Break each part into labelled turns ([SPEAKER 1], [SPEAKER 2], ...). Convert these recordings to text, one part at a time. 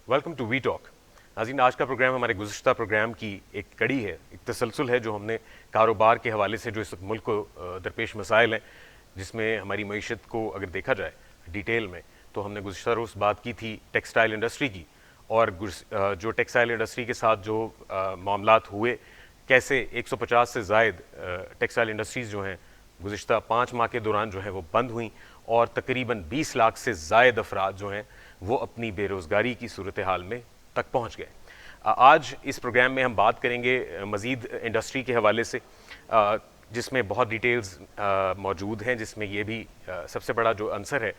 [SPEAKER 1] Welcome to we talk. नाज़रीन, आज का प्रोग्राम हमारे गुज़श्ता प्रोग्राम की एक कड़ी है, एक तसलसल है जो हमने कारोबार के हवाले से जो इस मुल्क को दरपेश मसाइल हैं, जिसमें हमारी मईशत को अगर देखा जाए डिटेल में, तो हमने गुज़श्ता रोज़ बात की थी टेक्सटाइल इंडस्ट्री की। और जो टेक्सटाइल इंडस्ट्री के साथ जो मामलात हुए, कैसे 150 से ज़ायद टेक्सटाइल इंडस्ट्रीज़ जो हैं गुज़श्ता 5 माह के दौरान जो है वो बंद हुई, और तकरीबन 20 लाख से ज़ायद अफराद जो हैं वो अपनी बेरोज़गारी की सूरत हाल में तक पहुँच गए। आज इस प्रोग्राम में हम बात करेंगे मज़ीद इंडस्ट्री के हवाले से, जिसमें बहुत डिटेल्स मौजूद हैं, जिसमें ये भी सबसे बड़ा जो आंसर है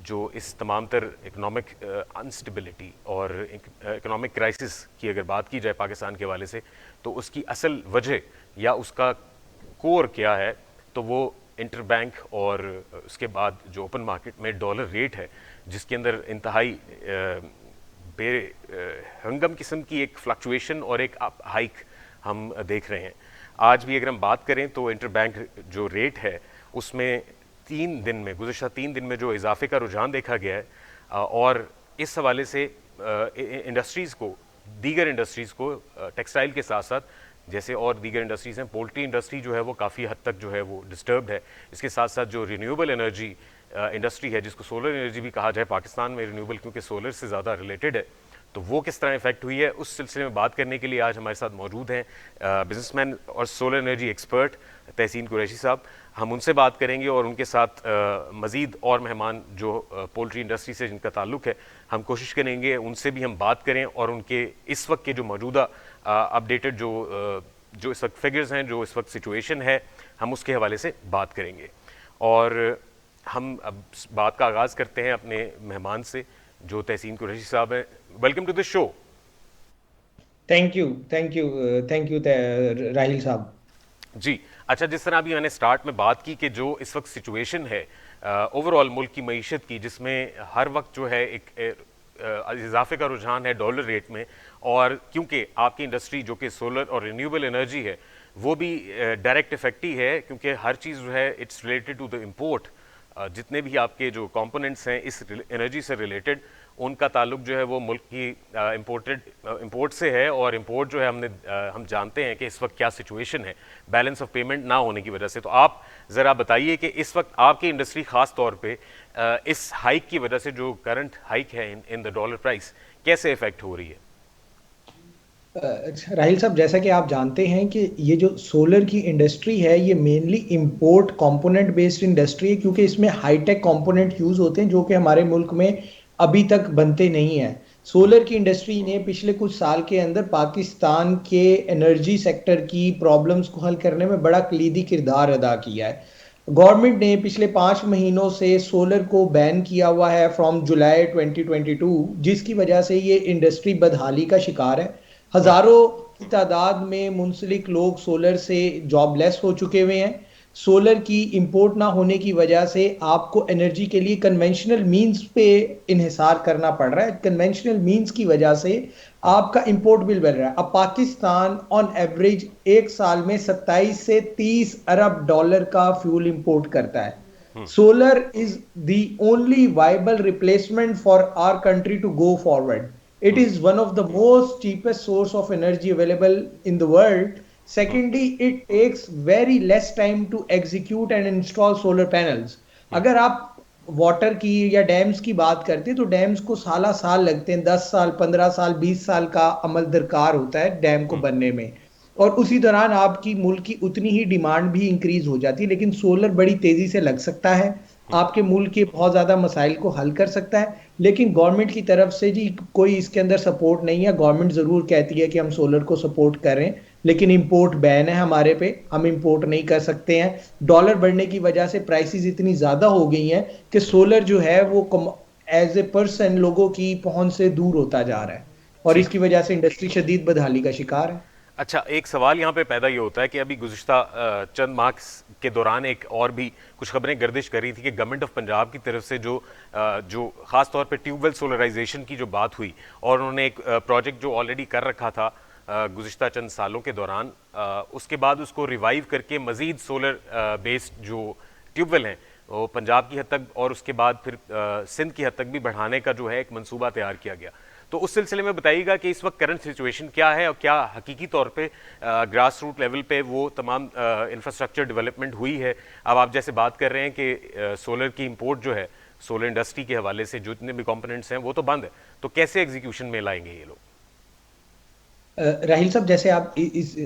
[SPEAKER 1] जो इस तमाम तर इकनॉमिक अनस्टेबिलिटी और इकनॉमिक क्राइसिस की अगर बात की जाए पाकिस्तान के हवाले से, तो उसकी असल वजह या उसका कोर क्या है, तो वो इंटर बैंक और उसके बाद जो ओपन मार्केट में डॉलर रेट है, जिसके अंदर इंतहाई बे हंगम किस्म की एक फ्लक्चुएशन और एक हाइक हम देख रहे हैं। आज भी अगर हम बात करें तो इंटर बैंक जो रेट है उसमें 3 दिन में, गुज़श्ता 3 दिन में जो इजाफे का रुझान देखा गया है, और इस हवाले से इंडस्ट्रीज़ को, दीगर इंडस्ट्रीज़ को, टेक्सटाइल के साथ साथ जैसे और दीगर इंडस्ट्रीज़ हैं, पोल्ट्री इंडस्ट्री जो है वो काफ़ी हद तक जो है वो डिस्टर्ब्ड है। इसके साथ साथ जो रिन्यूएबल एनर्जी इंडस्ट्री है, जिसको सोलर एनर्जी भी कहा जाए, पाकिस्तान में रिन्यूएबल क्योंकि सोलर से ज़्यादा रिलेटेड है, तो वो किस तरह इफेक्ट हुई है, उस सिलसिले में बात करने के लिए आज हमारे साथ मौजूद हैं बिजनेसमैन और सोलर एनर्जी एक्सपर्ट तहसीन कुरैशी साहब। हम उनसे बात करेंगे और उनके साथ मज़ीद और मेहमान जो पोल्ट्री इंडस्ट्री से जिनका ताल्लुक है, हम कोशिश करेंगे उनसे भी हम बात करें और उनके इस वक्त के जो मौजूदा अपडेटेड जो इस वक्त फिगर्स हैं, जो इस वक्त सिचुएशन है, हम उसके हवाले से बात करेंगे। और हम अब बात का आगाज़ करते हैं अपने मेहमान से जो तहसीन कुरैशी साहब हैं। Welcome to the show.
[SPEAKER 2] Thank you, thank you, thank you Rahil साहब।
[SPEAKER 1] जी, अच्छा, जिस तरह अभी मैंने स्टार्ट में बात की कि जो इस वक्त सिचुएशन है ओवरऑल मुल्क की मईशत की, जिसमें हर वक्त जो है एक इजाफे का रुझान है डॉलर रेट में, और क्योंकि आपकी इंडस्ट्री जो कि सोलर और रिन्यूएबल एनर्जी है, वो भी डायरेक्ट इफेक्ट ही है, क्योंकि हर चीज़ जो है it's related to the import. जितने भी आपके जो कंपोनेंट्स हैं इस एनर्जी से रिलेटेड, उनका ताल्लुक जो है वो मुल्क की इंपोर्ट से है। और इंपोर्ट जो है हम जानते हैं कि इस वक्त क्या सिचुएशन है बैलेंस ऑफ पेमेंट ना होने की वजह से। तो आप ज़रा बताइए कि इस वक्त आपकी इंडस्ट्री ख़ास तौर पे इस हाइक की वजह से, जो करंट हाइक है इन द डॉलर प्राइस, कैसे इफेक्ट हो रही है।
[SPEAKER 2] राहिल साहब, जैसा कि आप जानते हैं कि ये जो सोलर की इंडस्ट्री है ये mainly import component based industry है, क्योंकि इसमें हाईटेक कंपोनेंट यूज होते हैं जो कि हमारे मुल्क में अभी तक बनते नहीं हैं। सोलर की इंडस्ट्री ने पिछले कुछ साल के अंदर पाकिस्तान के एनर्जी सेक्टर की प्रॉब्लम्स को हल करने में बड़ा कलीदी किरदार अदा किया है। गवर्नमेंट ने पिछले 5 महीनों से सोलर को बैन किया हुआ है फ्रॉम जुलाई 2022, जिसकी वजह से ये इंडस्ट्री बदहाली का शिकार है। हजारों की तादाद में मुंसलिक लोग सोलर से जॉबलेस हो चुके हुए हैं। सोलर की इंपोर्ट ना होने की वजह से आपको एनर्जी के लिए कन्वेंशनल मींस पे इन्हिसार करना पड़ रहा है। कन्वेंशनल मींस की वजह से आपका इंपोर्ट बिल बढ़ रहा है। अब पाकिस्तान ऑन एवरेज एक साल में 27 से 30 अरब डॉलर का फ्यूल इंपोर्ट करता है। Solar is the only viable replacement for our country to go forward. It is one of the most cheapest source of energy available in the world. Secondly, it takes very less time to execute and install solar panels. अगर आप water की या dams की बात करते हैं तो dams को साला साल लगते हैं, 10 साल, 15 साल, 20 साल का अमल दरकार होता है डैम को बनने में। और उसी दौरान आपकी मुल्क की उतनी ही डिमांड भी इंक्रीज हो जाती है। लेकिन सोलर बड़ी तेजी से लग सकता है, आपके मुल्क के बहुत ज्यादा मसाइल को हल कर सकता है। लेकिन गवर्नमेंट की तरफ से जी कोई इसके अंदर सपोर्ट नहीं है। गवर्नमेंट जरूर कहती है कि हम सोलर को सपोर्ट कर रहे हैं, लेकिन इंपोर्ट बैन है हमारे पे, हम इंपोर्ट नहीं कर सकते हैं। डॉलर बढ़ने की वजह से प्राइसेस इतनी ज्यादा हो गई हैं कि सोलर जो है वो एज ए पर्सन लोगों की पहुंच से दूर होता जा रहा है, और
[SPEAKER 1] ठीक।
[SPEAKER 2] इसकी वजह से इंडस्ट्री शदीद बदहाली का शिकार है।
[SPEAKER 1] अच्छा, एक सवाल यहाँ पे पैदा ये होता है कि अभी गुज़श्ता चंद माह के दौरान एक और भी कुछ खबरें गर्दिश कर रही थी कि गवर्नमेंट ऑफ पंजाब की तरफ से जो ख़ास तौर पे ट्यूबवेल सोलराइजेशन की जो बात हुई, और उन्होंने एक प्रोजेक्ट जो ऑलरेडी कर रखा था गुज़श्ता चंद सालों के दौरान, उसके बाद उसको रिवाइव करके मज़ीद सोलर बेस्ड जो ट्यूबवेल हैं वो पंजाब की हद तक और उसके बाद फिर सिंध की हद तक भी बढ़ाने का जो है एक मंसूबा तैयार किया गया। तो उस सिलसिले में बताइएगा कि इस वक्त करंट सिचुएशन क्या है और क्या हकीकी तौर पे ग्रास रूट लेवल पे वो तमाम इंफ्रास्ट्रक्चर डेवलपमेंट हुई है। अब आप जैसे बात कर रहे हैं कि सोलर की इंपोर्ट जो है सोलर इंडस्ट्री के हवाले से जितने भी कंपोनेंट्स हैं वो तो बंद है, तो कैसे एग्जीक्यूशन में लाएंगे ये लोग?
[SPEAKER 2] राहिल साहब, जैसे आप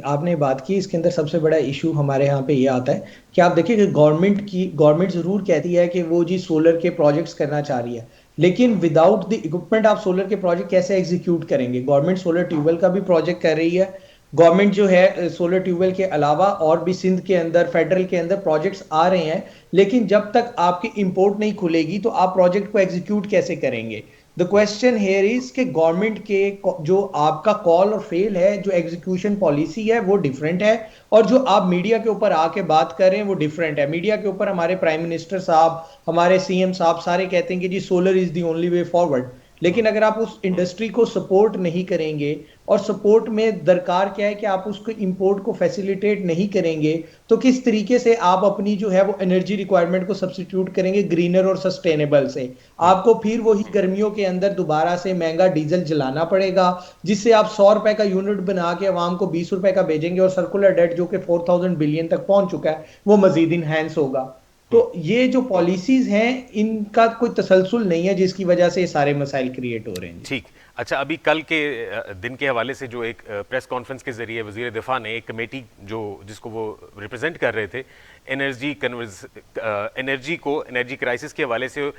[SPEAKER 2] आपने बात की, इसके अंदर सबसे बड़ा इशू हमारे यहाँ पे ये आता है कि आप देखिए कि गवर्नमेंट जरूर कहती है कि वो जी सोलर के प्रोजेक्ट्स करना चाह रही है, लेकिन विदाउट द इक्विपमेंट आप सोलर के प्रोजेक्ट कैसे एग्जीक्यूट करेंगे? गवर्नमेंट सोलर ट्यूबवेल का भी प्रोजेक्ट कर रही है। गवर्नमेंट जो है सोलर ट्यूबवेल के अलावा और भी सिंध के अंदर, फेडरल के अंदर प्रोजेक्ट्स आ रहे हैं, लेकिन जब तक आपकी इंपोर्ट नहीं खुलेगी तो आप प्रोजेक्ट को एग्जीक्यूट कैसे करेंगे? द क्वेश्चन हेयर इज कि गवर्नमेंट के जो आपका कॉल और फेल है, जो एग्जीक्यूशन पॉलिसी है वो डिफरेंट है, और जो आप मीडिया के ऊपर आके बात कर रहे हैं वो डिफरेंट है। मीडिया के ऊपर हमारे प्राइम मिनिस्टर साहब, हमारे सीएम साहब सारे कहते हैं कि जी solar is the only way forward, लेकिन अगर आप उस इंडस्ट्री को सपोर्ट नहीं करेंगे, और सपोर्ट में दरकार क्या है कि आप उसको इंपोर्ट को फैसिलिटेट नहीं करेंगे, तो किस तरीके से आप अपनी जो है वो एनर्जी रिक्वायरमेंट को सब्स्टिट्यूट करेंगे ग्रीनर और सस्टेनेबल से? आपको फिर वही गर्मियों के अंदर दोबारा से महंगा डीजल जलाना पड़ेगा, जिससे आप 100 रुपए का यूनिट बना के आवाम को 20 रुपए का भेजेंगे, और सर्कुलर डेट जो कि 4000 बिलियन तक पहुंच चुका है वो मजीद इनहेंस होगा। तो ये जो पॉलिसीज हैं इनका कोई तसलसल नहीं है, जिसकी वजह से ये सारे मसाइल क्रिएट हो रहे हैं।
[SPEAKER 1] ठीक। अच्छा, अभी कल के दिन के हवाले से जो एक प्रेस कॉन्फ्रेंस के जरिए वजीर दिफा ने एक कमेटी जो जिसको वो रिप्रेजेंट कर रहे थे, एनर्जी क्राइसिस के हवाले से,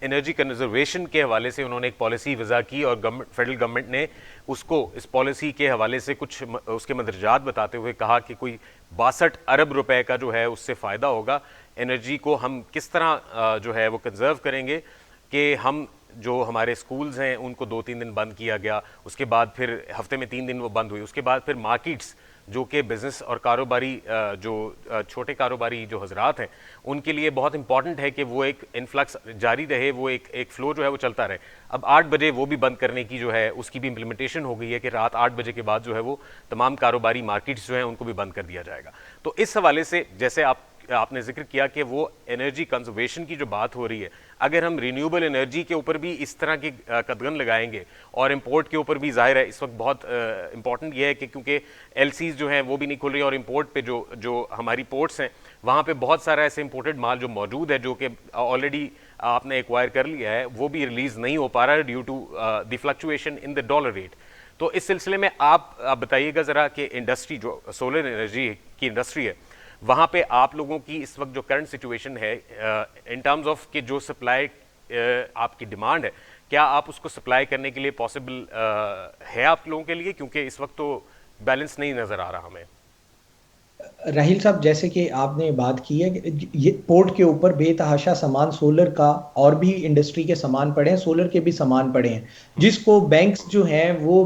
[SPEAKER 1] एनर्जी कंजर्वेशन के हवाले से उन्होंने एक पॉलिसी वज़ा की, और फेडरल गवर्नमेंट ने उसको इस पॉलिसी के हवाले से कुछ उसके मदरजात बताते हुए कहा कि कोई 62 अरब रुपए का जो है उससे फ़ायदा होगा। एनर्जी को हम किस तरह जो है वो कंजर्व करेंगे कि हम जो हमारे स्कूल्स हैं उनको 2-3 दिन बंद किया गया, उसके बाद फिर हफ्ते में 3 दिन वो बंद हुई, उसके बाद फिर मार्केट्स जो कि बिज़नेस और कारोबारी जो छोटे कारोबारी जो हजरात हैं उनके लिए बहुत इंपॉर्टेंट है कि वो एक इन्फ्लक्स जारी रहे, वो एक फ़्लो जो है वो चलता रहे। अब 8 बजे वो भी बंद करने की जो है उसकी भी इम्प्लीमेंटेशन हो गई है कि रात 8 बजे के बाद जो है वो तमाम कारोबारी मार्केट्स जो हैं उनको भी बंद कर दिया जाएगा। तो इस हवाले से जैसे आपने जिक्र किया कि वो एनर्जी कंजर्वेशन की जो बात हो रही है, अगर हम रिन्यूएबल एनर्जी के ऊपर भी इस तरह की कदगन लगाएंगे, और इंपोर्ट के ऊपर भी जाहिर है इस वक्त बहुत इंपॉर्टेंट ये है कि क्योंकि एलसीज जो हैं वो भी नहीं खुल रही, और इंपोर्ट पे जो हमारी पोर्ट्स हैं वहाँ पे बहुत सारा ऐसे इंपोर्टेड माल जो मौजूद है जो कि ऑलरेडी आपने एक्वायर कर लिया है, वो भी रिलीज नहीं हो पा रहा है due to the fluctuation in the dollar rate. तो इस सिलसिले में आप बताइएगा ज़रा कि इंडस्ट्री जो सोलर एनर्जी की इंडस्ट्री है वहाँ पे आप लोगों की इस वक्त जो करंट सिचुएशन है इन टर्म्स ऑफ कि जो सप्लाई आपकी डिमांड है, क्या आप उसको सप्लाई करने के लिए पॉसिबल है आप लोगों के लिए, क्योंकि इस वक्त तो बैलेंस नहीं नज़र आ रहा हमें।
[SPEAKER 2] राहिल साहब, जैसे कि आपने बात की है कि ये पोर्ट के ऊपर बेतहाशा सामान सोलर का, और भी इंडस्ट्री के सामान पड़े हैं, सोलर के भी सामान पड़े हैं, जिसको बैंक्स जो हैं वो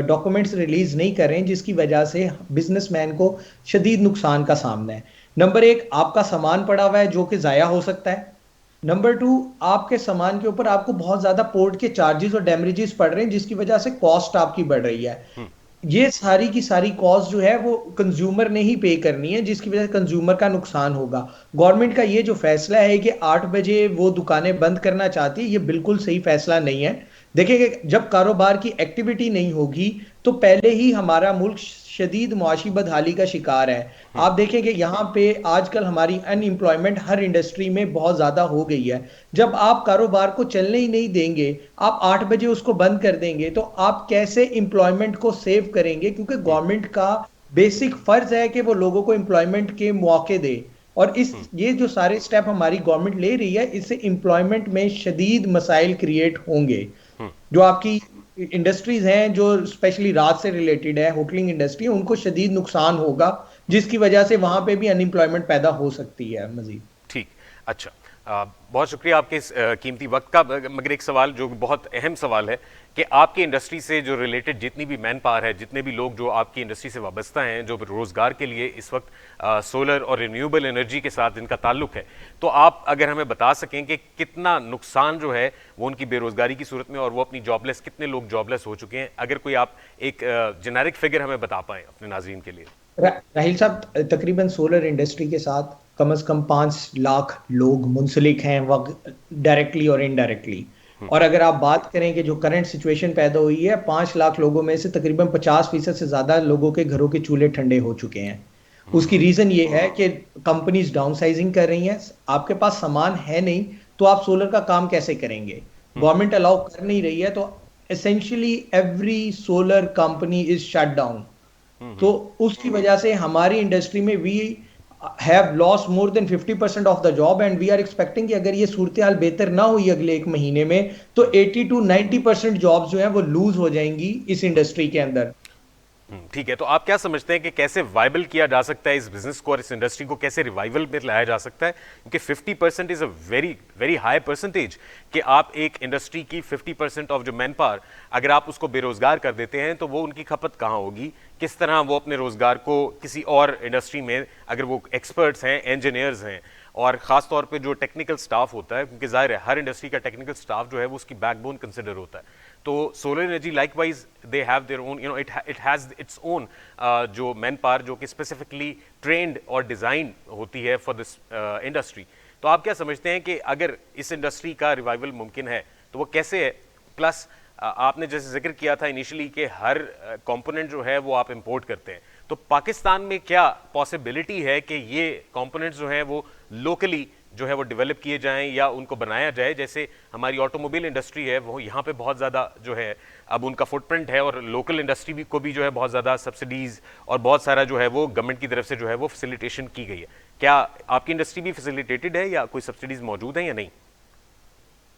[SPEAKER 2] डॉक्यूमेंट्स रिलीज नहीं कर रहे हैं, जिसकी वजह से बिजनेसमैन को शदीद नुकसान का सामना है। नंबर एक, आपका सामान पड़ा हुआ है जो कि जाया हो सकता है। नंबर टू, आपके सामान के ऊपर आपको बहुत ज्यादा पोर्ट के चार्जेस और डैमेजेस पड़ रहे हैं, जिसकी वजह से कॉस्ट आपकी बढ़ रही है। ये सारी की सारी कॉस्ट जो है वो कंज्यूमर ने ही पे करनी है, जिसकी वजह से कंज्यूमर का नुकसान होगा। गवर्नमेंट का ये जो फैसला है कि 8 बजे वो दुकानें बंद करना चाहती है, ये बिल्कुल सही फैसला नहीं है। देखिए, जब कारोबार की एक्टिविटी नहीं होगी तो पहले ही हमारा मुल्क शदीद मुआशी बदहाली का शिकार है। आप देखेंगे यहाँ पे आजकल हमारी अनएम्प्लॉयमेंट हर इंडस्ट्री में बहुत ज्यादा हो गई है। जब आप कारोबार को चलने ही नहीं देंगे, आप 8 बजे उसको बंद कर देंगे, तो आप कैसे एम्प्लॉयमेंट को सेव करेंगे? क्योंकि गवर्नमेंट का बेसिक फर्ज है कि वो लोगों को एम्प्लॉयमेंट के मौके दे, और ये जो सारे स्टेप हमारी गवर्नमेंट ले रही है, इससे एम्प्लॉयमेंट में शदीद मसाइल क्रिएट होंगे। जो आपकी इंडस्ट्रीज हैं जो स्पेशली रात से रिलेटेड है, होटलिंग इंडस्ट्री, उनको शदीद नुकसान होगा, जिसकी वजह से वहां पे भी अनएम्प्लॉयमेंट पैदा हो सकती है मजीद।
[SPEAKER 1] ठीक। अच्छा, बहुत शुक्रिया आपके इस कीमती वक्त का। मगर एक सवाल जो बहुत अहम सवाल है कि आपकी इंडस्ट्री से जो रिलेटेड जितनी भी मैन पावर है, जितने भी लोग जो आपकी इंडस्ट्री से वाबस्ता हैं, जो रोज़गार के लिए इस वक्त सोलर और रिन्यूएबल एनर्जी के साथ इनका ताल्लुक है, तो आप अगर हमें बता सकें कि कितना नुकसान जो है वो उनकी बेरोज़गारी की सूरत में, और वो अपनी जॉबलेस, कितने लोग जॉबलेस हो चुके हैं, अगर कोई आप एक जेनेरिक फिगर हमें बता पाएँ अपने नाज़रीन के लिए।
[SPEAKER 2] राहिल साहब, तकरीबन सोलर इंडस्ट्री के साथ कम से कम 5 लाख लोग मुंसलिक हैं, डायरेक्टली और इनडायरेक्टली। और अगर आप बात करें कि जो करंट सिचुएशन पैदा हुई है, 5 लाख लोगों में से तकरीबन 50% से ज्यादा लोगों के घरों के चूल्हे ठंडे हो चुके हैं। उसकी रीजन ये है कि कंपनीज डाउनसाइजिंग कर रही हैं। आपके पास सामान है नहीं तो आप सोलर का काम कैसे करेंगे? गवर्नमेंट अलाउ कर नहीं रही है, तो essentially every solar company is shut down. तो उसकी वजह से हमारी इंडस्ट्री में we have lost more than 50% of the job, and we are expecting कि अगर ये सूरत हाल बेहतर ना हुई अगले एक महीने में तो 80 to 90% जॉब्स जो है वो लूज हो जाएंगी इस इंडस्ट्री के अंदर।
[SPEAKER 1] ठीक है, तो आप क्या समझते हैं कि कैसे वाइबल किया जा सकता है इस बिजनेस को और इस इंडस्ट्री को कैसे रिवाइवल में लाया जा सकता है? क्योंकि 50% is a very very high percentage कि आप एक इंडस्ट्री की 50% ऑफ जो मैन पावर अगर आप उसको बेरोजगार कर देते हैं तो वो उनकी खपत कहाँ होगी? किस तरह वो अपने रोजगार को किसी और इंडस्ट्री में, अगर वो एक्सपर्ट्स हैं, इंजीनियर्स हैं और खास तौर पे जो टेक्निकल स्टाफ होता है, क्योंकि जाहिर है हर इंडस्ट्री का टेक्निकल स्टाफ जो है वो उसकी बैकबोन कंसिडर होता है, तो solar energy likewise they have their own, you know, it has its own जो मैन पावर जो कि स्पेसिफिकली ट्रेंड और डिज़ाइन होती है फॉर दिस इंडस्ट्री। तो आप क्या समझते हैं कि अगर इस इंडस्ट्री का रिवाइवल मुमकिन है तो वो कैसे है? प्लस आपने जैसे जिक्र किया था इनिशियली कि हर कंपोनेंट जो है वो आप इंपोर्ट करते हैं, तो पाकिस्तान में क्या पॉसिबिलिटी है कि ये कंपोनेंट्स जो हैं वो लोकली जो है वो डेवलप किए जाएं या उनको बनाया जाए? जैसे हमारी ऑटोमोबाइल इंडस्ट्री है वो यहाँ पे बहुत ज़्यादा जो है अब उनका फुटप्रिंट है, और लोकल इंडस्ट्री भी को भी जो है बहुत ज़्यादा सब्सिडीज़ और बहुत सारा जो है वो गवर्नमेंट की तरफ से जो है वो फैसिलिटेशन की गई है। क्या आपकी इंडस्ट्री भी फैसिलिटेटेड है या कोई सब्सिडीज़ मौजूद हैं या नहीं?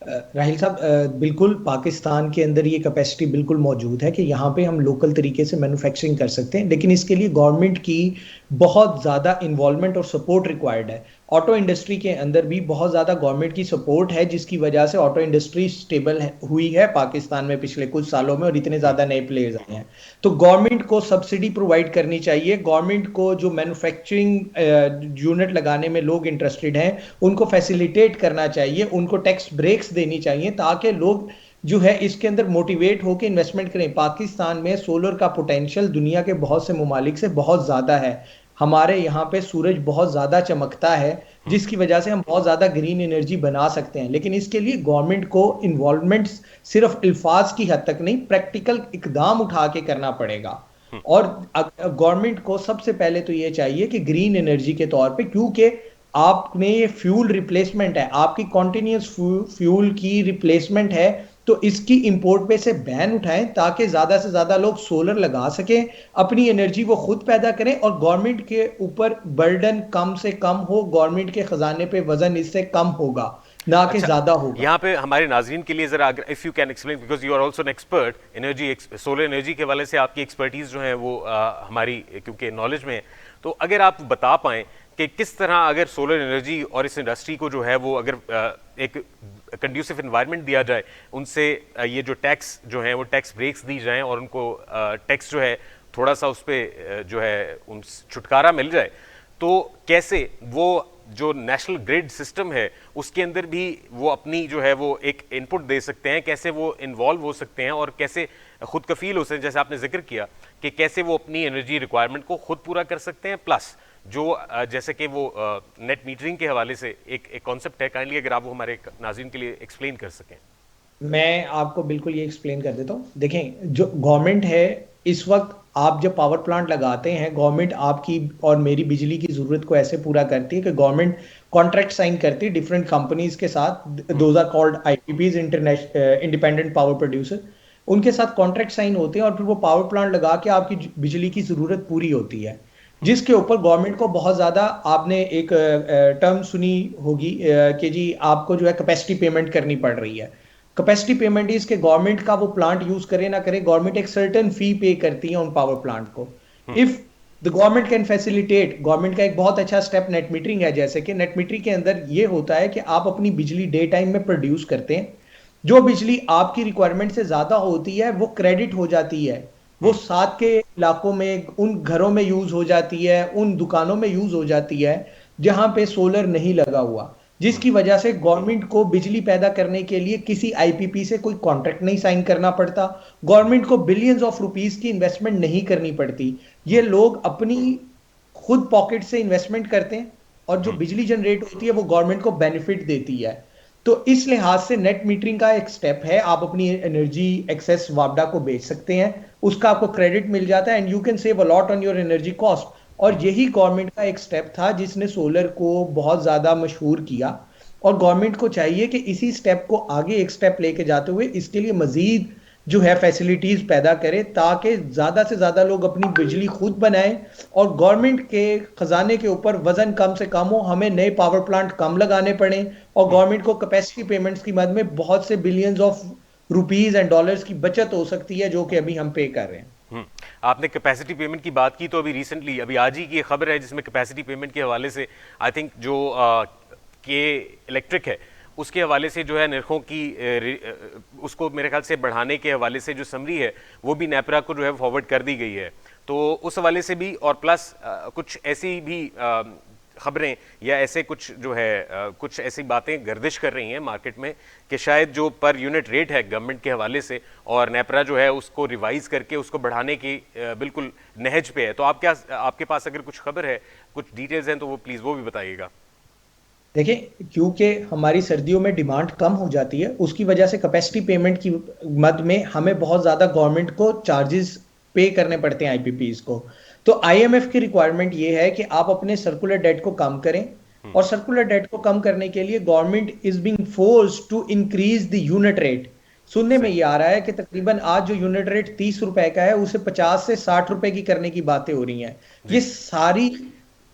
[SPEAKER 2] राहिल साहब, बिल्कुल पाकिस्तान के अंदर ये कैपेसिटी बिल्कुल मौजूद है कि यहाँ पे हम लोकल तरीके से मैन्युफैक्चरिंग कर सकते हैं, लेकिन इसके लिए गवर्नमेंट की बहुत ज़्यादा इन्वॉल्वमेंट और सपोर्ट रिक्वायर्ड है। ऑटो इंडस्ट्री के अंदर भी बहुत ज़्यादा गवर्नमेंट की सपोर्ट है, जिसकी वजह से ऑटो इंडस्ट्री स्टेबल हुई है पाकिस्तान में पिछले कुछ सालों में, और इतने ज़्यादा नए प्लेयर्स आए हैं। तो गवर्नमेंट को सब्सिडी प्रोवाइड करनी चाहिए। गवर्नमेंट को जो मैन्युफैक्चरिंग यूनिट लगाने में लोग इंटरेस्टेड हैं उनको फैसिलिटेट करना चाहिए, उनको टैक्स ब्रेक्स देनी चाहिए ताकि लोग जो है इसके अंदर मोटिवेट होकर इन्वेस्टमेंट करें। पाकिस्तान में सोलर का पोटेंशियल दुनिया के बहुत से ममालिक से बहुत ज्यादा है। हमारे यहाँ पे सूरज बहुत ज्यादा चमकता है, जिसकी वजह से हम बहुत ज्यादा ग्रीन एनर्जी बना सकते हैं, लेकिन इसके लिए गवर्नमेंट को इन्वॉल्वमेंट सिर्फ अल्फाज की हद तक नहीं, प्रैक्टिकल इकदाम उठा के करना पड़ेगा। और गवर्नमेंट को सबसे पहले तो ये चाहिए कि ग्रीन एनर्जी के तौर पे, क्योंकि आपने ये फ्यूल रिप्लेसमेंट है, आपकी कॉन्टिन्यूस फ्यूल की रिप्लेसमेंट है, तो इसकी इंपोर्ट पे से बैन उठाएं ताकि ज्यादा से ज्यादा लोग सोलर लगा सकें, अपनी एनर्जी वो खुद पैदा करें और गवर्नमेंट के ऊपर बर्डन कम से कम हो, गवर्नमेंट के खजाने पे वजन इससे कम होगा ना कि
[SPEAKER 1] अच्छा,
[SPEAKER 2] ज्यादा होगा।
[SPEAKER 1] यहाँ पे हमारे नाजरीन के लिए जरा if you can explain, because you are also an expert energy, solar energy के हवाले से आपकी एक्सपर्टीज जो है वो हमारी क्योंकि नॉलेज में है, तो अगर आप बता पाएं कि किस तरह अगर सोलर एनर्जी और इस इंडस्ट्री को जो है वो अगर एक कंड्यूसिव इन्वायरमेंट दिया जाए, उनसे ये जो टैक्स जो है वो टैक्स ब्रेक्स दी जाएं और उनको टैक्स जो है थोड़ा सा उस पर जो है उन छुटकारा मिल जाए, तो कैसे वो जो नेशनल ग्रिड सिस्टम है उसके अंदर भी वो अपनी जो है वो एक इनपुट दे सकते हैं, कैसे वो इन्वॉल्व हो सकते हैं और कैसे खुद कफील हो सकते हैं, जैसे आपने जिक्र किया कि कैसे वो अपनी एनर्जी रिक्वायरमेंट को खुद पूरा कर सकते हैं, प्लस जो जैसे कि वो नेट मीटरिंग के हवाले से एक कॉन्सेप्ट है, काइंडली अगर आप वो हमारे नाज़रीन के लिए एक्सप्लेन कर सकें।
[SPEAKER 2] मैं आपको बिल्कुल ये एक्सप्लेन कर देता हूँ। देखें, जो गवर्नमेंट है इस वक्त, आप जब पावर प्लांट लगाते हैं, गवर्नमेंट आपकी और मेरी बिजली की जरूरत को ऐसे पूरा करती है कि गवर्नमेंट कॉन्ट्रैक्ट साइन करती है डिफरेंट कंपनीज के साथ, those are called IPPs, independent power producer. उनके साथ कॉन्ट्रैक्ट साइन होते हैं और फिर वो पावर प्लांट लगा के आपकी बिजली की जरूरत पूरी होती है, जिसके ऊपर गवर्नमेंट को बहुत ज्यादा, आपने एक टर्म सुनी होगी कि जी आपको जो है कैपेसिटी पेमेंट करनी पड़ रही है। कैपेसिटी पेमेंट इज के गवर्नमेंट का वो प्लांट यूज करे ना करे, गवर्नमेंट एक सर्टेन फी पे करती है उन पावर प्लांट को। If the government can facilitate, government का एक बहुत अच्छा स्टेप नेट मीटरिंग है, जैसे कि नेट मीटरिंग के अंदर ये होता है कि आप अपनी बिजली डे टाइम में प्रोड्यूस करते हैं, जो बिजली आपकी रिक्वायरमेंट से ज्यादा होती है वो क्रेडिट हो जाती है, वो साथ के इलाकों में उन घरों में यूज हो जाती है, उन दुकानों में यूज हो जाती है जहां पे सोलर नहीं लगा हुआ, जिसकी वजह से गवर्नमेंट को बिजली पैदा करने के लिए किसी आईपीपी से कोई कॉन्ट्रैक्ट नहीं साइन करना पड़ता, गवर्नमेंट को बिलियंस ऑफ रुपीस की इन्वेस्टमेंट नहीं करनी पड़ती। ये लोग अपनी खुद पॉकेट से इन्वेस्टमेंट करते हैं और जो बिजली जनरेट होती है वो गवर्नमेंट को बेनिफिट देती है। तो इस लिहाज से नेट मीटरिंग का एक स्टेप है, आप अपनी एनर्जी एक्सेस वापडा को बेच सकते हैं, उसका आपको क्रेडिट मिल जाता है and you can save a lot on your energy cost. और यही गवर्नमेंट का एक स्टेप था जिसने सोलर को बहुत ज्यादा मशहूर किया, और गवर्नमेंट को चाहिए कि इसी स्टेप को आगे एक स्टेप लेके जाते हुए इसके लिए मजीद जो है फैसिलिटीज पैदा करे, ताकि ज्यादा से ज्यादा लोग अपनी बिजली खुद बनाएं और गवर्नमेंट के खजाने के ऊपर वजन कम से कम हो, हमें नए पावर प्लांट कम लगाने पड़े और गवर्नमेंट को कैपेसिटी पेमेंट्स की मद में बहुत से billions of rupees and dollars की बचत हो सकती है, जो कि अभी हम पे कर रहे हैं।
[SPEAKER 1] आपने कैपेसिटी पेमेंट की बात की, तो अभी रिसेंटली अभी आज ही की खबर है जिसमें कैपेसिटी पेमेंट के हवाले से आई थिंक जो के इलेक्ट्रिक है उसके हवाले से जो है नरखों की उसको मेरे ख्याल से बढ़ाने के हवाले से जो समरी है वो भी नेपरा को जो है फॉरवर्ड कर दी गई है। तो उस हवाले से भी और प्लस कुछ ऐसी भी खबरें या ऐसे कुछ जो है कुछ ऐसी बातें गर्दिश कर रही हैं मार्केट में कि शायद जो पर यूनिट रेट है गवर्नमेंट के हवाले से और नेपरा जो है उसको रिवाइज करके उसको बढ़ाने की बिल्कुल नहज पे है। तो आप क्या, आपके पास अगर कुछ खबर है, कुछ डिटेल्स हैं तो वो प्लीज़ वो भी बताइएगा।
[SPEAKER 2] देखिए, क्योंकि हमारी सर्दियों में डिमांड कम हो जाती है, उसकी वजह से कैपेसिटी पेमेंट की मद में हमें बहुत ज्यादा गवर्नमेंट को चार्जेस पे करने पड़ते हैं आईपीपीज को। तो आईएमएफ की रिक्वायरमेंट ये है कि आप अपने सर्कुलर डेट को कम करें, और सर्कुलर डेट को कम करने के लिए government is being forced to increase the unit rate. सुनने में ये आ रहा है कि तकरीबन आज जो यूनिट रेट 30 रुपए का है उसे 50 से 60 रुपए की करने की बातें हो रही हैं। ये सारी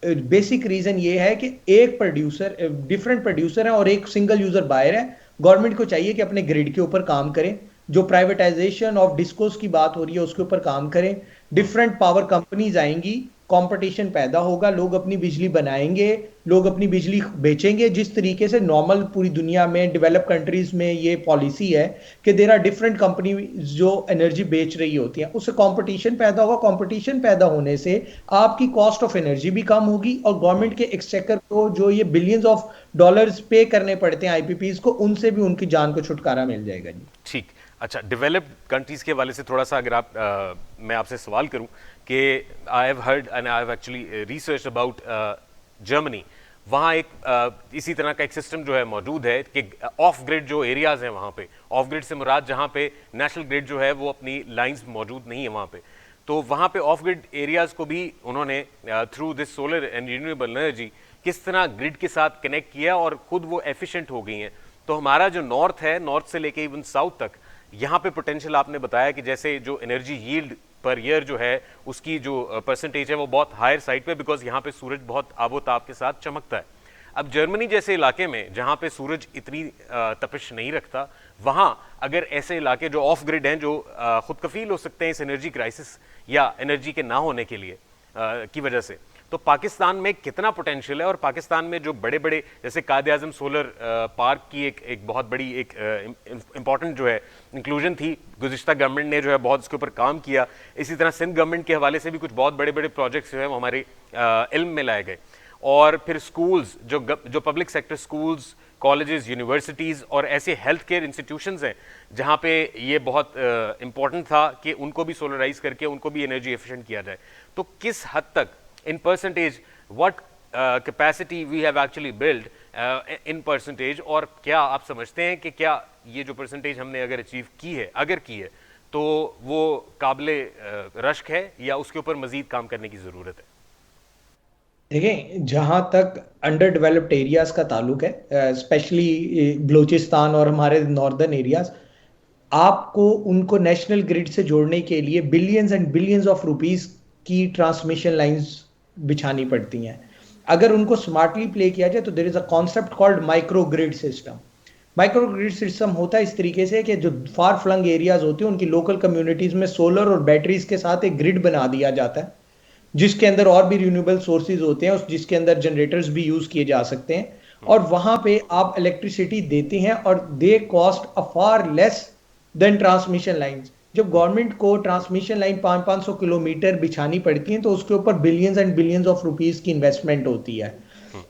[SPEAKER 2] बेसिक रीजन ये है कि एक प्रोड्यूसर, डिफरेंट प्रोड्यूसर है और एक सिंगल यूजर बायर है। गवर्नमेंट को चाहिए कि अपने ग्रिड के ऊपर काम करें, जो प्राइवेटाइजेशन ऑफ डिस्कोस की बात हो रही है उसके ऊपर काम करें। डिफरेंट पावर कंपनीज आएंगी, कंपटीशन पैदा होगा, लोग अपनी बिजली बनाएंगे, लोग अपनी बिजली बेचेंगे। जिस तरीके से नॉर्मल पूरी दुनिया में डेवलप कंट्रीज में ये पॉलिसी है कि देयर आर डिफरेंट कंपनी जो एनर्जी बेच रही होती हैं, उससे कंपटीशन पैदा होगा। कंपटीशन पैदा होने से आपकी कॉस्ट ऑफ एनर्जी भी कम होगी और गवर्नमेंट के एक्सचेकर को जो ये बिलियंस ऑफ डॉलर्स पे करने पड़ते हैं आईपीपीज को, उनसे भी उनकी जान को छुटकारा मिल जाएगा जी।
[SPEAKER 1] ठीक, अच्छा, डेवलप्ड कंट्रीज के हवाले से थोड़ा सा अगर आप मैं आपसे सवाल करूं कि I have heard and I have actually research about Germany. वहाँ एक इसी तरह का एक सिस्टम जो है मौजूद है कि ऑफ ग्रिड जो एरियाज हैं वहाँ पे, ऑफ ग्रिड से मुराद जहाँ पे नेशनल ग्रिड जो है वो अपनी लाइंस मौजूद नहीं है वहाँ पे, तो वहाँ पे ऑफ ग्रिड एरियाज को भी उन्होंने through this solar and renewable energy किस तरह ग्रिड के साथ कनेक्ट किया और खुद वो एफिशिएंट हो गई हैं। तो हमारा जो नॉर्थ है, नॉर्थ से लेके इवन साउथ तक, यहाँ पे पोटेंशियल आपने बताया कि जैसे जो एनर्जी यील्ड पर ईयर जो है उसकी जो परसेंटेज है वो बहुत हायर साइड पे, बिकॉज यहाँ पे सूरज बहुत आबोताब के साथ चमकता है। अब जर्मनी जैसे इलाके में जहाँ पे सूरज इतनी तपिश नहीं रखता, वहाँ अगर ऐसे इलाके जो ऑफ ग्रिड हैं, जो खुद कफील हो सकते हैं इस एनर्जी क्राइसिस या एनर्जी के ना होने के लिए की वजह से, तो पाकिस्तान में कितना पोटेंशियल है। और पाकिस्तान में जो बड़े बड़े जैसे कायद आज़म सोलर पार्क की एक बहुत बड़ी एक इम्पॉर्टेंट जो है इंक्लूजन थी, गुज़िश्ता गवर्नमेंट ने जो है बहुत इसके ऊपर काम किया। इसी तरह सिंध गवर्नमेंट के हवाले से भी कुछ बहुत बड़े बड़े प्रोजेक्ट्स जो है वो हमारे इल्म में लाए गए। और फिर स्कूल्स, जो public sector schools, colleges, universities और ऐसे हेल्थ केयर इंस्टीट्यूशंस हैं जहाँ पे ये बहुत इंपॉर्टेंट था कि उनको भी सोलराइज करके उनको भी एनर्जी एफिशिएंट किया जाए। तो किस हद तक in percentage what capacity we have actually built in percentage, और क्या आप समझते हैं कि क्या ये जो परसेंटेज हमने अगर अचीव की है, अगर की है, तो वो काबिले रश्क है या उसके ऊपर मजीद काम करने की ज़रूरत है?
[SPEAKER 2] देखिए, जहां तक अंडर डेवलप्ड एरियाज का ताल्लुक है, स्पेशली बलूचिस्तान और हमारे नॉर्दर्न एरियाज, आपको उनको नेशनल ग्रिड से जोड़ने के लिए billions and billions of rupees की ट्रांसमिशन लाइंस बिछानी पड़ती हैं। अगर उनको स्मार्टली प्ले किया जाए तो there is a concept called micro grid system. Micro grid system होता है इस तरीके से कि जो फार फ्लंग एरियाज होते हैं उनकी लोकल कम्युनिटीज में सोलर और बैटरीज के साथ एक ग्रिड बना दिया जाता है, जिसके अंदर और भी रिन्यूएबल सोर्सेज होते हैं, जिसके अंदर जनरेटर्स भी यूज किए जा सकते हैं, और वहां पे आप इलेक्ट्रिसिटी देते हैं और they cost a far less than transmission lines. जब गवर्नमेंट को ट्रांसमिशन लाइन 500 किलोमीटर बिछानी पड़ती है तो उसके ऊपर billions and billions of rupees की इन्वेस्टमेंट होती है।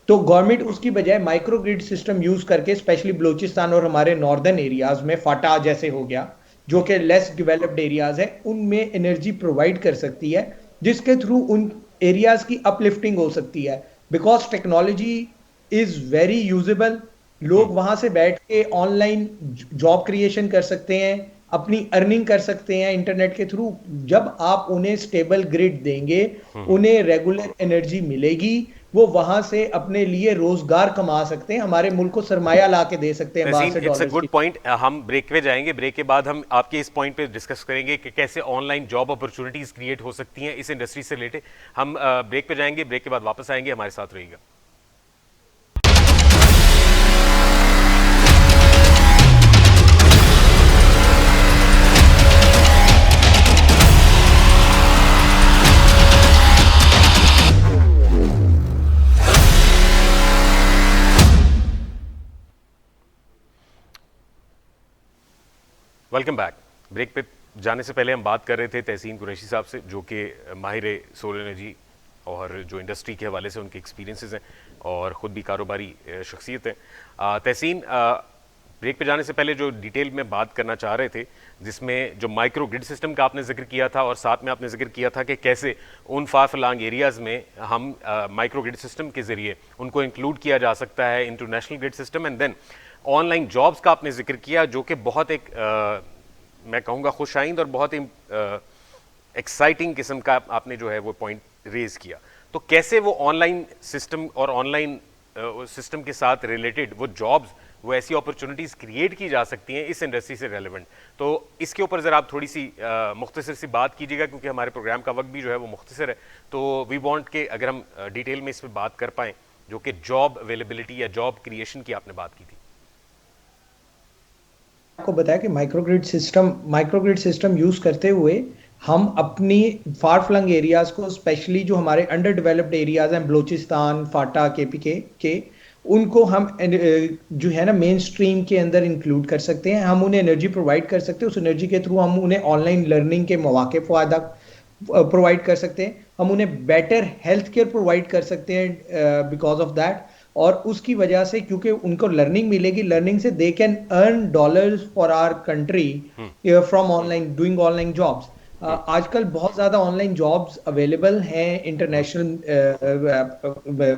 [SPEAKER 2] तो गवर्नमेंट उसकी बजाय माइक्रो ग्रिड सिस्टम यूज करके, स्पेशली बलूचिस्तान और हमारे नॉर्दर्न एरियाज में, फाटा जैसे हो गया जो कि लेस डेवलप्ड एरियाज है, उनमें एनर्जी प्रोवाइड कर सकती है, जिसके थ्रू उन एरियाज की अपलिफ्टिंग हो सकती है। Because technology is very usable, लोग वहां से बैठ के ऑनलाइन जॉब क्रिएशन कर सकते हैं, अपनी अर्निंग कर सकते हैं इंटरनेट के थ्रू। जब आप उन्हें स्टेबल ग्रिड देंगे, उन्हें रेगुलर एनर्जी मिलेगी, वो वहां से अपने लिए रोजगार कमा सकते हैं, हमारे मुल्क को सरमाया ला के दे सकते हैं बाहर
[SPEAKER 1] तहसीन,
[SPEAKER 2] से
[SPEAKER 1] इट्स अ
[SPEAKER 2] डॉलर्स
[SPEAKER 1] गुड
[SPEAKER 2] की।
[SPEAKER 1] पॉइंट। हम ब्रेक पे जाएंगे, ब्रेक के बाद हम आपके इस पॉइंट पे डिस्कस करेंगे कि कैसे ऑनलाइन जॉब अपॉर्चुनिटीज क्रिएट हो सकती हैं इस इंडस्ट्री से रिलेटेड। हम ब्रेक पे जाएंगे, ब्रेक के बाद वापस आएंगे, हमारे साथ रहिएगा। Welcome back. ब्रेक पे जाने से पहले हम बात कर रहे थे तहसीन कुरैशी साहब से, जो कि माहिर सोलर एनर्जी और जो इंडस्ट्री के हवाले से उनके एक्सपीरियंसेस हैं और ख़ुद भी कारोबारी शख्सियत हैं। तहसीन, ब्रेक पे जाने से पहले जो डिटेल में बात करना चाह रहे थे, जिसमें जो माइक्रो ग्रिड सिस्टम का आपने जिक्र किया था और साथ में आपने जिक्र किया था कि कैसे उन फार फ्लंग एरियाज़ में हम माइक्रो ग्रिड सिस्टम के ज़रिए उनको इंक्लूड किया जा सकता है into national grid system. And then online jobs का आपने जिक्र किया, जो कि बहुत एक मैं कहूँगा खुशाइंद और बहुत ही एक्साइटिंग किस्म का आपने जो है वो पॉइंट रेज किया। तो कैसे वो ऑनलाइन सिस्टम और ऑनलाइन सिस्टम के साथ रिलेटेड वो जॉब्स, वो ऐसी अपॉर्चुनिटीज़ क्रिएट की जा सकती हैं इस इंडस्ट्री से रेलेवेंट। तो इसके ऊपर ज़रा आप थोड़ी सी मुख्तसर सी बात कीजिएगा, क्योंकि हमारे प्रोग्राम का वक्त भी जो है वो मुख्तसर है। तो वी वांट के अगर हम डिटेल में इस पर बात कर पाएँ, जो कि जॉब अवेलेबिलिटी या जॉब क्रिएशन की आपने बात की थी।
[SPEAKER 2] आपको बताया कि माइक्रोग्रिड सिस्टम यूज करते हुए हम अपनी फार फ्लंग एरियाज को, स्पेशली जो हमारे अंडर डेवलप्ड एरियाज हैं, बलोचिस्तान, फाटा, केपीके के, उनको हम जो है ना मेन स्ट्रीम के अंदर इंक्लूड कर सकते हैं। हम उन्हें एनर्जी प्रोवाइड कर सकते हैं, उस एनर्जी के थ्रू हम उन्हें ऑनलाइन लर्निंग के मौके फायदा प्रोवाइड कर सकते हैं, हम उन्हें बेटर हेल्थ केयर प्रोवाइड कर सकते हैं बिकॉज ऑफ दैट। और उसकी वजह से क्योंकि उनको लर्निंग मिलेगी, लर्निंग से they can earn dollars for our country from online doing online jobs. आजकल बहुत ज्यादा ऑनलाइन जॉब्स अवेलेबल हैं इंटरनेशनल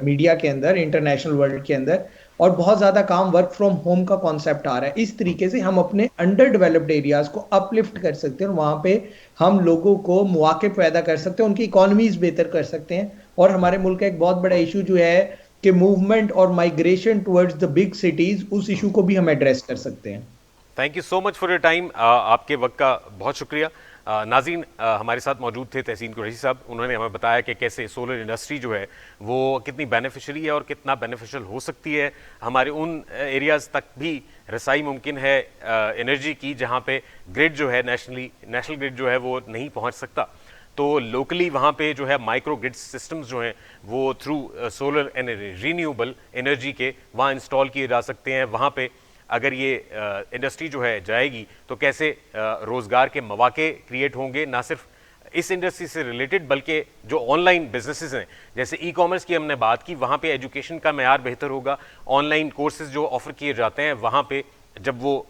[SPEAKER 2] मीडिया के अंदर, इंटरनेशनल वर्ल्ड के अंदर, और बहुत ज्यादा काम वर्क फ्रॉम होम का कॉन्सेप्ट आ रहा है। इस तरीके से हम अपने अंडर डेवलप्ड एरियाज को अपलिफ्ट कर सकते हैं और वहां पे हम लोगों को मौके पैदा कर सकते हैं, उनकी इकोनॉमीज बेहतर कर सकते हैं। और हमारे मुल्क का एक बहुत बड़ा इशू जो है कि मूवमेंट और migration towards the big cities, उस इशू को भी हम एड्रेस कर सकते हैं।
[SPEAKER 1] Thank you so much for your time. आपके वक्त का बहुत शुक्रिया। नाज़रीन, हमारे साथ मौजूद थे तहसीन कुरैशी साहब। उन्होंने हमें बताया कि कैसे सोलर इंडस्ट्री जो है वो कितनी बेनिफिशियरी है और कितना बेनिफिशियल हो सकती है। हमारे उन एरियाज़ तक भी रसाई मुमकिन है एनर्जी की जहाँ पे ग्रिड जो है नेशनल ग्रिड जो है वो नहीं पहुँच सकता। तो लोकली वहाँ पे जो है माइक्रो ग्रिड सिस्टम्स जो हैं वो थ्रू सोलर रीन्यूएबल एनर्जी के वहाँ इंस्टॉल किए जा सकते हैं। वहाँ पे अगर ये इंडस्ट्री जो है जाएगी तो कैसे रोज़गार के मौके क्रिएट होंगे, ना सिर्फ इस इंडस्ट्री से रिलेटेड बल्कि जो ऑनलाइन बिजनेसेस हैं, जैसे ई कॉमर्स की हमने बात की, वहाँ पे एजुकेशन का मेयार बेहतर होगा। ऑनलाइन कोर्सेज जो ऑफर किए जाते हैं वहाँ पे जब वो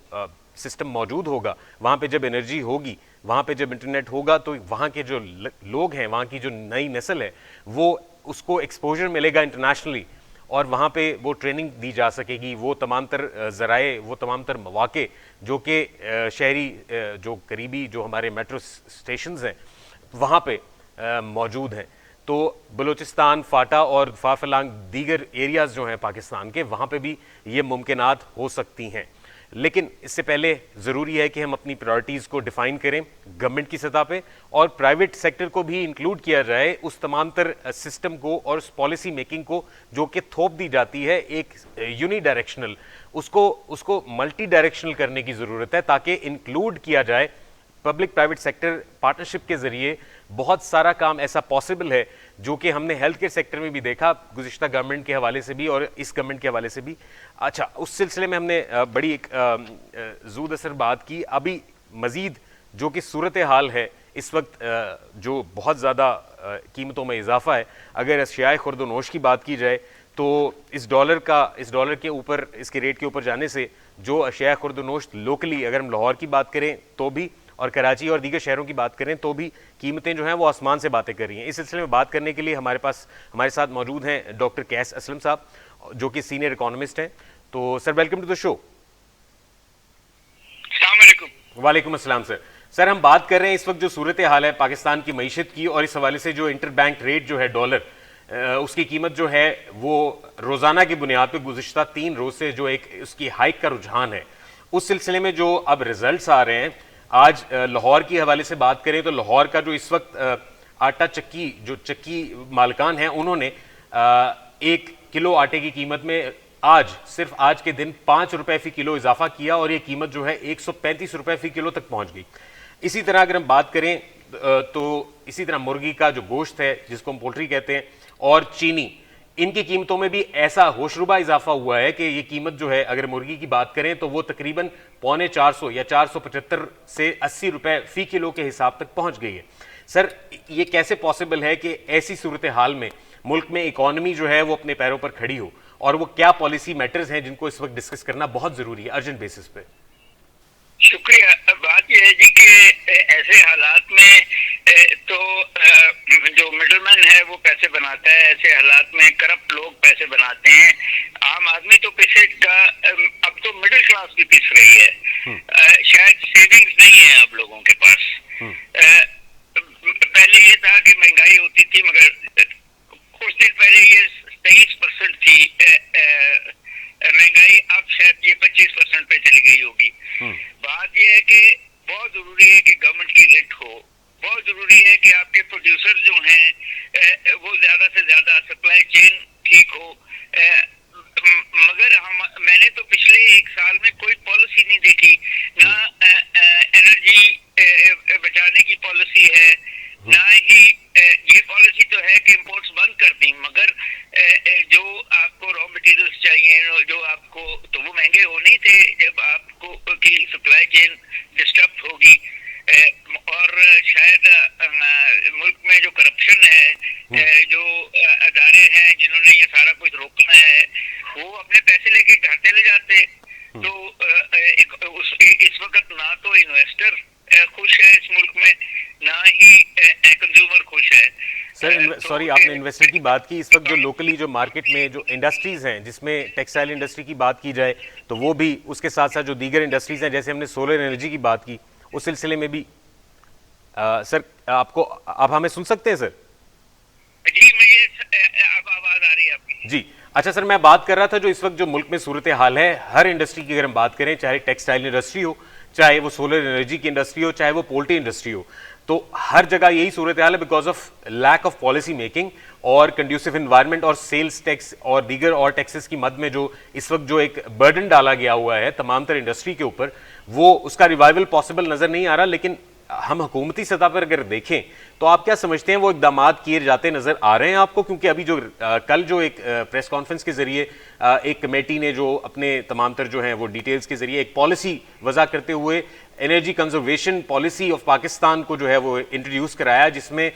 [SPEAKER 1] सिस्टम मौजूद होगा, वहाँ पे जब एनर्जी होगी, वहाँ पे जब इंटरनेट होगा, तो वहाँ के जो लोग हैं, वहाँ की जो नई नस्ल है, वो उसको एक्सपोजर मिलेगा इंटरनेशनली और वहाँ पे वो ट्रेनिंग दी जा सकेगी। वो तमाम तर ज़राए, वो तमाम तर मौके जो कि शहरी जो करीबी जो हमारे मेट्रो स्टेशंस हैं वहाँ पे मौजूद हैं। तो बलूचिस्तान, फाटा और फाफलांग दीगर एरियाज़ जो हैं पाकिस्तान के, वहाँ पे भी ये मुमकिनात हो सकती हैं। लेकिन इससे पहले ज़रूरी है कि हम अपनी प्रायोरिटीज़ को डिफ़ाइन करें गवर्नमेंट की सतह पे, और प्राइवेट सेक्टर को भी इंक्लूड किया जाए उस तमाम तर सिस्टम को और उस पॉलिसी मेकिंग को जो कि थोप दी जाती है एक यूनी डायरेक्शनल, उसको मल्टी डायरेक्शनल करने की ज़रूरत है, ताकि इंक्लूड किया जाए पब्लिक प्राइवेट सेक्टर पार्टनरशिप के ज़रिए। बहुत सारा काम ऐसा पॉसिबल है जो कि हमने हेल्थ केयर सेक्टर में भी देखा गुज़िश्ता गवर्नमेंट के हवाले से भी और इस गवर्नमेंट के हवाले से भी। अच्छा, उस सिलसिले में हमने बड़ी एक ज़ूद असर बात की। अभी मज़ीद जो कि सूरत हाल है इस वक्त, जो बहुत ज़्यादा कीमतों में इजाफा है, अगर अशियाए खुर्द व नोश की बात की जाए तो इस डॉलर के ऊपर, इसके रेट के ऊपर जाने से जो अशियाए खुर्द व नोश लोकली, अगर हम लाहौर की बात करें तो भी, और कराची और दीगर शहरों की बात करें तो भी, कीमतें जो हैं वो आसमान से बातें कर रही हैं। इस सिलसिले में बात करने के लिए हमारे साथ मौजूद हैं डॉक्टर कैस असलम साहब, जो कि सीनियर इकोनॉमिस्ट हैं। तो sir welcome to the show. वालेकुम अस्सलाम सर। सर हम बात कर रहे हैं इस वक्त जो सूरत हाल है पाकिस्तान की मईशत की, और इस हवाले से जो इंटर बैंक रेट जो है डॉलर, उसकी कीमत जो है वो रोज़ाना की बुनियाद पर गुज़िश्ता 3 रोज़ से जो एक उसकी हाइक का रुझान है, उस सिलसिले में जो अब रिजल्ट्स आ रहे हैं, आज लाहौर के हवाले से बात करें तो लाहौर का जो इस वक्त आटा चक्की जो चक्की मालिकान हैं, उन्होंने 1 किलो आटे की कीमत में आज सिर्फ आज के दिन 5 रुपए फी किलो इजाफा किया, और ये कीमत जो है 135 रुपए फी किलो तक पहुंच गई। इसी तरह अगर हम बात करें तो इसी तरह मुर्गी का जो गोश्त है जिसको हम पोल्ट्री कहते हैं, और चीनी, इनकी कीमतों में भी ऐसा होशरुबा इजाफा हुआ है कि ये कीमत जो है अगर मुर्गी की बात करें तो वो तकरीबन 450 या 475 से 80 रुपए फी किलो के हिसाब तक पहुंच गई है। सर ये कैसे पॉसिबल है कि ऐसी सूरत हाल में मुल्क में इकॉनमी जो है वो अपने पैरों पर खड़ी हो, और वो क्या पॉलिसी मैटर्स हैं जिनको इस वक्त डिस्कस करना बहुत जरूरी है अर्जेंट बेसिस पे?
[SPEAKER 3] शुक्रिया। बात यह है जी कि ऐसे हालात में तो जो मिडलमैन है वो पैसे बनाता है, ऐसे हालात में करप्ट लोग पैसे बनाते हैं। आम आदमी तो पैसे का, अब तो मिडिल क्लास भी पिस रही है। शायद सेविंग्स नहीं है अब लोगों के पास। पहले ये था कि महंगाई होती थी, मगर कुछ दिन पहले ये 23% थी महंगाई, अब शायद ये 25% पे चली गई होगी। बात यह है कि बहुत जरूरी है कि गवर्नमेंट की हिट हो, बहुत जरूरी है कि आपके प्रोड्यूसर जो हैं वो ज्यादा से ज्यादा, सप्लाई चेन ठीक हो। मगर मैंने तो पिछले 1 साल में कोई पॉलिसी नहीं देखी, ना एनर्जी बचाने की पॉलिसी है, ना ही ये पॉलिसी तो है कि इंपोर्ट्स बंद कर दी, मगर जो आपको रॉ मटेरियल्स चाहिए, जो आपको, तो वो महंगे होने ही थे जब आपको की सप्लाई चेन डिस्टर्ब होगी। और शायद मुल्क में जो करप्शन है, जो अदारे हैं जिन्होंने ये सारा कुछ रोकना है, वो अपने पैसे लेके घर चले जाते। तो इस वक्त ना तो इन्वेस्टर खुश है इस मुल्क में, ना ही कंज्यूमर खुश है।
[SPEAKER 1] सर सॉरी, आपने इन्वेस्टर की बात की। इस वक्त जो लोकली जो मार्केट में जो इंडस्ट्रीज हैं, जिसमें टेक्सटाइल इंडस्ट्री की बात की जाए तो वो भी, उसके साथ साथ जो दीगर इंडस्ट्रीज हैं, जैसे हमने सोलर एनर्जी की बात की, उस सिलसिले में भी सर आपको, आप हमें सुन सकते हैं सर?
[SPEAKER 3] जी, मुझे अब आवाज आ रही है आपकी?
[SPEAKER 1] जी अच्छा सर, मैं बात कर रहा था जो इस वक्त जो मुल्क में सूरत हाल है, हर इंडस्ट्री की अगर हम बात करें, चाहे टेक्सटाइल इंडस्ट्री हो, चाहे वो सोलर एनर्जी की इंडस्ट्री हो, चाहे वो पोल्ट्री इंडस्ट्री हो, तो हर जगह यही सूरत हाल है because of lack of policy making और कंड्यूसिव एनवायरनमेंट और सेल्स टैक्स और दीगर और टैक्सेस की मद में जो इस वक्त जो एक बर्डन डाला गया हुआ है तमाम तर इंडस्ट्री के ऊपर, वो उसका रिवाइवल पॉसिबल नजर नहीं आ रहा। लेकिन हम हुकूमती सतह पर अगर देखें तो आप क्या समझते हैं वो इकदाम किए जाते नजर आ रहे हैं आपको? क्योंकि अभी जो कल जो एक प्रेस कॉन्फ्रेंस के जरिए एक कमेटी ने जो अपने तमाम तर जो हैं वो डिटेल्स के जरिए एक पॉलिसी वजह करते हुए energy conservation policy of Pakistan को जो है वो इंट्रोड्यूस कराया, जिसमें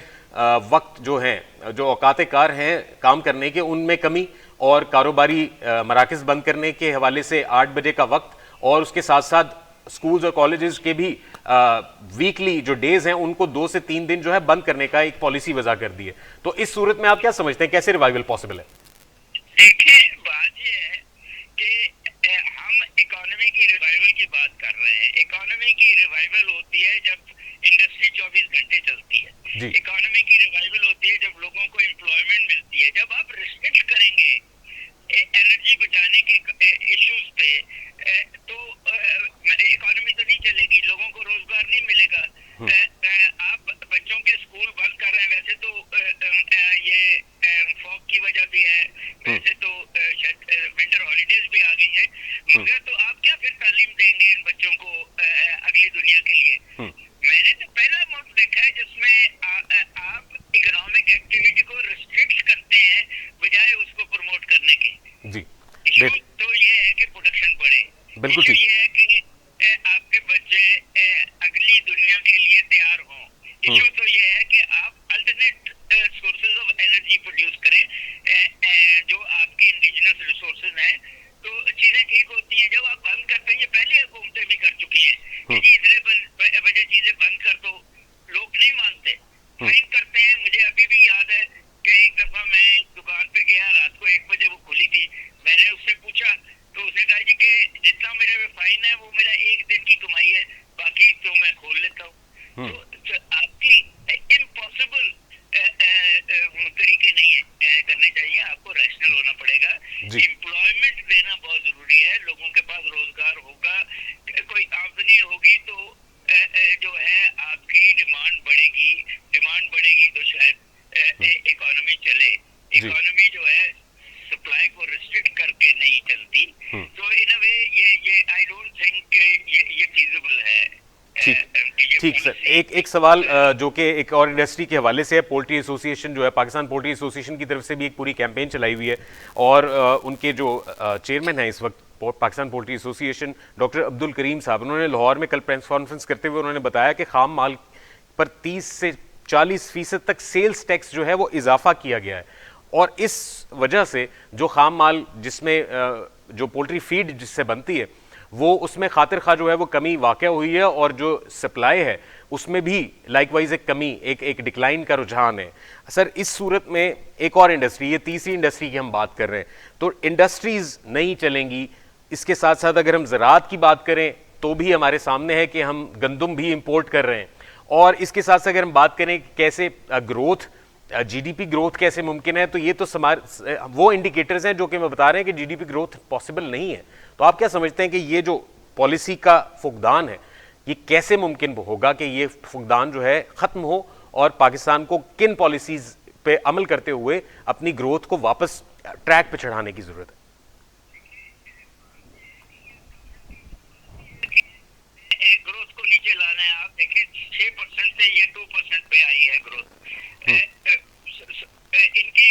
[SPEAKER 1] वक्त जो हैं, जो औकात कार हैं काम करने के, उनमें कमी, और कारोबारी मराकज़ बंद करने के हवाले से 8 बजे का वक्त, और उसके साथ साथ स्कूल्स और कॉलेजेस के भी वीकली जो डेज हैं उनको 2 से 3 दिन जो है बंद करने का एक पॉलिसी वजह कर दी है। तो इस सूरत में आप क्या समझते हैं, कैसे रिवाइवल पॉसिबल है?
[SPEAKER 3] देखिए, बात यह है कि हम इकोनॉमी की रिवाइवल की बात कर रहे हैं। इकोनॉमी की रिवाइवल होती है जब इंडस्ट्री 24 घंटे चलती है। इकोनॉमी की रिवाइवल होती है जब लोगों को एम्प्लॉयमेंट मिलती है। जब आप रिस्ट्रिक्ट करेंगे एनर्जी बचाने के इश्यूज पे, तो इकोनॉमी तो नहीं चलेगी, लोगों को रोजगार नहीं मिलेगा। आप बच्चों के स्कूल बंद कर रहे हैं, वैसे तो ये फॉग की वजह भी है, वैसे तो शायद विंटर हॉलीडेज भी आ गई है, मगर तो आप क्या फिर तालीम देंगे इन बच्चों को अगली दुनिया के लिए? मैंने तो पहला मुल्क देखा है जिसमें तो आपकी इम्पॉसिबल तरीके नहीं है करने चाहिए, आपको रैशनल होना पड़ेगा। एम्प्लॉयमेंट देना बहुत जरूरी है, लोगों के पास रोजगार होगा, कोई आमदनी होगी तो जो है आपकी डिमांड बढ़ेगी तो शायद इकोनॉमी चले। इकोनॉमी जो है सप्लाई को रिस्ट्रिक्ट करके नहीं चलती, तो इन अ वे ये आई डोंट थिंक ये फीजिबल है।
[SPEAKER 1] ठीक सर, एक सवाल जो कि एक और इंडस्ट्री के हवाले से है। पोल्ट्री एसोसिएशन जो है, पाकिस्तान पोल्ट्री एसोसिएशन की तरफ से भी एक पूरी कैंपेन चलाई हुई है और उनके जो चेयरमैन हैं इस वक्त Pakistan poultry association, doctor Abdul Karim साहब, उन्होंने लाहौर में कल प्रेस कॉन्फ्रेंस करते हुए उन्होंने बताया कि खाम माल पर 30 से 40% तक सेल्स टैक्स जो है वो इजाफा किया गया है और इस वजह से जो खाम माल जिसमें जो पोल्ट्री फीड जिससे बनती है वो उसमें खातिर खा जो है वो कमी वाक़या हुई है और जो सप्लाई है उसमें भी लाइकवाइज एक कमी, एक डिक्लाइन का रुझान है। सर, इस सूरत में एक और इंडस्ट्री, ये तीसरी इंडस्ट्री की हम बात कर रहे हैं, तो इंडस्ट्रीज नहीं चलेंगी। इसके साथ साथ अगर हम ज़राअत की बात करें तो भी हमारे सामने है कि हम गंदम भी इंपोर्ट कर रहे हैं और इसके साथ साथ अगर हम बात करें कैसे ग्रोथ, जीडीपी ग्रोथ कैसे मुमकिन है, तो ये तो वो इंडिकेटर्स हैं जो कि मैं बता रहे हैं कि जीडीपी ग्रोथ पॉसिबल नहीं है। तो आप क्या समझते हैं कि ये जो पॉलिसी का फुकदान है ये कैसे मुमकिन होगा कि ये फुकदान जो है ख़त्म हो और पाकिस्तान को किन पॉलिसीज़ पे अमल करते हुए अपनी ग्रोथ को वापस ट्रैक पे चढ़ाने की ज़रूरत है?
[SPEAKER 3] ग्रोथ को नीचे लाना है। आप देखिए 6% से ये 2% पे आई है ग्रोथ। इनकी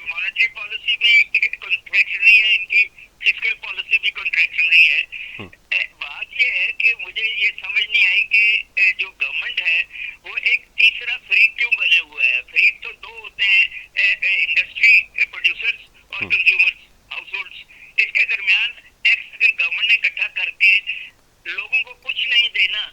[SPEAKER 3] मॉनेटरी पॉलिसी भी कॉन्ट्रैक्शनरी है, इनकी फिस्कल पॉलिसी भी कॉन्ट्रैक्शनरी है। बात ये है कि मुझे ये समझ नहीं आई कि जो गवर्नमेंट है वो एक तीसरा फरीक क्यों बने हुआ है। फरीक तो दो होते हैं, इंडस्ट्री प्रोड्यूसर्स और कंज्यूमर्स, हाउसहोल्ड्स। इसके दरमियान टैक्स अगर गवर्नमेंट ने इकट्ठा करके लोगों को कुछ नहीं देना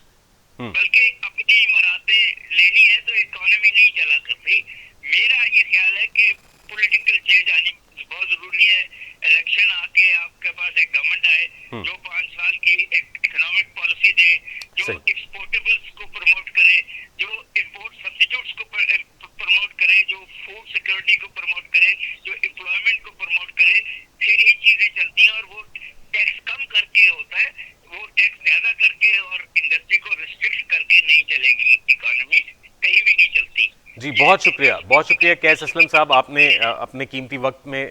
[SPEAKER 3] बल्कि अपनी इमारतें लेनी है तो इकोनॉमी नहीं चला करती। मेरा ये ख्याल है कि पॉलिटिकल चेंज आनी बहुत जरूरी है। इलेक्शन आके आपके पास एक गवर्नमेंट आए जो 5 साल की इकोनॉमिक पॉलिसी दे, जो एक्सपोर्टेबल्स को प्रमोट करे, जो इंपोर्ट सब्स्टिट्यूट्स को प्रमोट करे, जो फूड सिक्योरिटी को प्रमोट करे, जो एम्प्लॉयमेंट को प्रमोट करे, फिर ही चीजें चलती हैं। और वो टैक्स कम करके होता है, वो टैक्स ज्यादा करके और इंडस्ट्री को रिस्ट्रिक्ट करके नहीं चलेगी इकोनॉमी, कहीं भी नहीं चलती।
[SPEAKER 1] जी, बहुत शुक्रिया कैस असलम साहब, आपने अपने कीमती वक्त में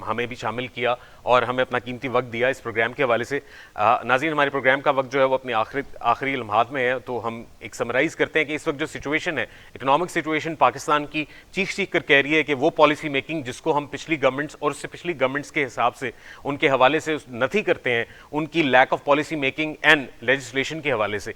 [SPEAKER 1] हमें भी शामिल किया और हमें अपना कीमती वक्त दिया इस प्रोग्राम के हवाले से। नाज़रीन, हमारे प्रोग्राम का वक्त जो है वो अपने आखिरी लम्हात में है, तो हम एक समराइज़ करते हैं कि इस वक्त जो सिचुएशन है, इकोनॉमिक सिचुएशन पाकिस्तान की चीख कर कह रही है कि वो पॉलिसी मेकिंग जिसको हम पिछली गवर्नमेंट्स और उससे पिछली गवर्नमेंट्स के हिसाब से उनके हवाले से नथी करते हैं, उनकी lack of policy making and legislation के हवाले से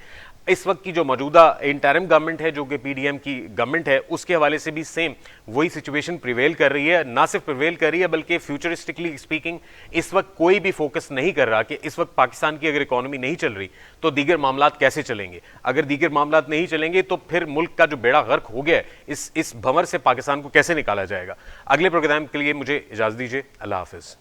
[SPEAKER 1] इस वक्त की जो मौजूदा इंटरिम गवर्नमेंट है जो कि पीडीएम की गवर्नमेंट है उसके हवाले से भी सेम वही सिचुएशन प्रिवेल कर रही है। ना सिर्फ प्रिवेल कर रही है बल्कि फ्यूचरिस्टिकली स्पीकिंग इस वक्त कोई भी फोकस नहीं कर रहा कि इस वक्त पाकिस्तान की अगर इकोनॉमी नहीं चल रही तो दीगर मामलात कैसे चलेंगे। अगर दीगर मामलात नहीं चलेंगे तो फिर मुल्क का जो बेड़ा गर्क हो गया है इस भंवर से पाकिस्तान को कैसे निकाला जाएगा। अगले प्रोग्राम के लिए मुझे इजाज़त दीजिए। अल्लाह हाफिज़।